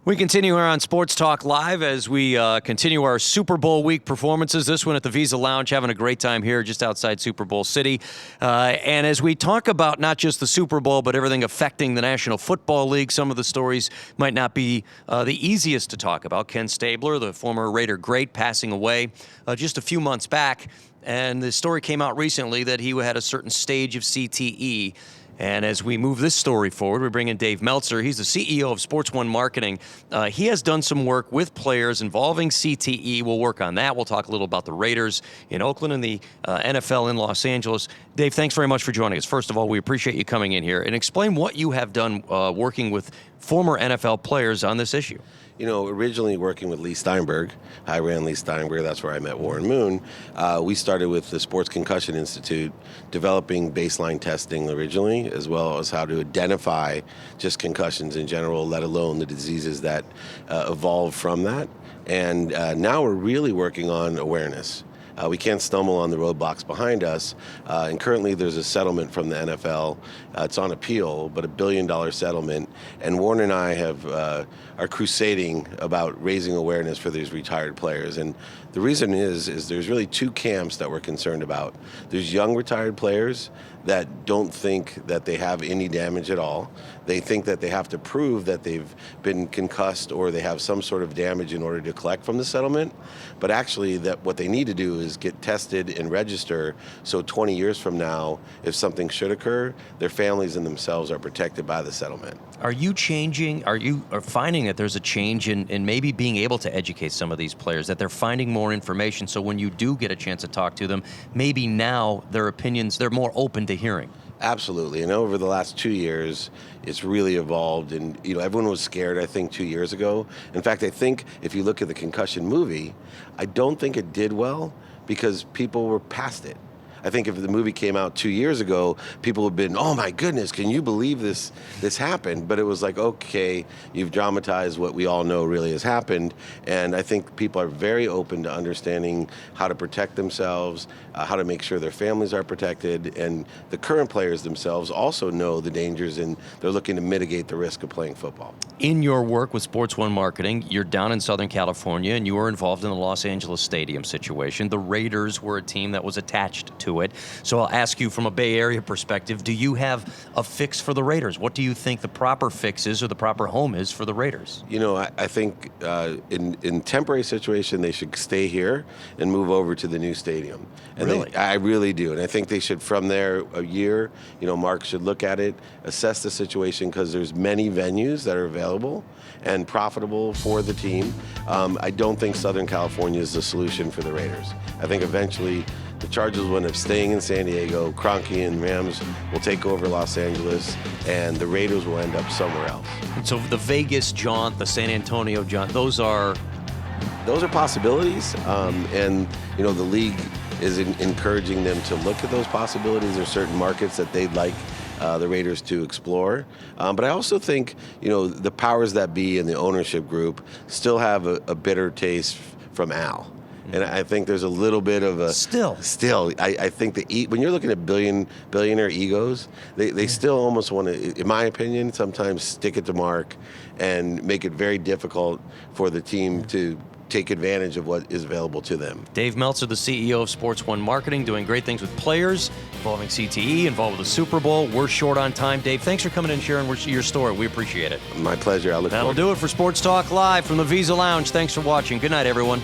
We continue here on Sports Talk Live as we continue our Super Bowl week performances. This one at the Visa Lounge, having a great time here just outside Super Bowl City. And as we talk about not just the Super Bowl, but everything affecting the National Football League, some of the stories might not be the easiest to talk about. Ken Stabler, the former Raider great, passing away just a few months back. And the story came out recently that he had a certain stage of CTE. And as we move this story forward, we bring in Dave Meltzer. He's the CEO of Sports One Marketing. He has done some work with players involving CTE. We'll work on that. We'll talk a little about the Raiders in Oakland and the NFL in Los Angeles. Dave, thanks very much for joining us. First of all, we appreciate you coming in here and explain what you have done working with former NFL players on this issue. You know, originally working with Lee Steinberg, I ran Lee Steinberg, that's where I met Warren Moon. We started with the Sports Concussion Institute, developing baseline testing originally, as well as how to identify just concussions in general, let alone the diseases that evolved from that. And now we're really working on awareness. We can't stumble on the roadblocks behind us. And currently there's a settlement from the NFL. It's on appeal, but $1 billion settlement. And Warren and I are crusading about raising awareness for these retired players. And the reason is there's really two camps that we're concerned about. There's young retired players that don't think that they have any damage at all. They think that they have to prove that they've been concussed or they have some sort of damage in order to collect from the settlement. But actually, that what they need to do is get tested and register so 20 years from now, if something should occur, their families and themselves are protected by the settlement. Are you changing, are finding that there's a change in maybe being able to educate some of these players, that they're finding more information so when you do get a chance to talk to them, maybe now their opinions, they're more open to hearing? Absolutely, and over the last 2 years, it's really evolved, and everyone was scared, I think, 2 years ago. In fact, I think if you look at the concussion movie, I don't think it did well because people were past it. I think if the movie came out 2 years ago, people would have been, oh my goodness, can you believe this happened? But it was like, okay, you've dramatized what we all know really has happened. And I think people are very open to understanding how to protect themselves, how to make sure their families are protected. And the current players themselves also know the dangers and they're looking to mitigate the risk of playing football. In your work with Sports One Marketing, you're down in Southern California and you were involved in the Los Angeles Stadium situation. The Raiders were a team that was attached to it. So I'll ask you from a Bay Area perspective, do you have a fix for the Raiders? What do you think the proper fix is or the proper home is for the Raiders? I think in temporary situation, they should stay here and move over to the new stadium. And really? I really do. And I think they should, from there, a year, Mark should look at it, assess the situation, because there's many venues that are available and profitable for the team. I don't think Southern California is the solution for the Raiders. I think eventually the Chargers will end up staying in San Diego, Kroenke and Rams will take over Los Angeles, and the Raiders will end up somewhere else. And so the Vegas jaunt, the San Antonio jaunt, those are possibilities, and the league is encouraging them to look at those possibilities. There's certain markets that they'd like the Raiders to explore. But I also think, the powers that be in the ownership group still have a bitter taste from Al. And I think there's a little bit of a... Still, I think when you're looking at billionaire egos, they still almost want to, in my opinion, sometimes stick it to Mark and make it very difficult for the team to take advantage of what is available to them. Dave Meltzer, the CEO of Sports One Marketing, doing great things with players, involving CTE, involved with the Super Bowl. We're short on time. Dave, thanks for coming in and sharing your story. We appreciate it. My pleasure. That'll do it for Sports Talk Live from the Visa Lounge. Thanks for watching. Good night, everyone.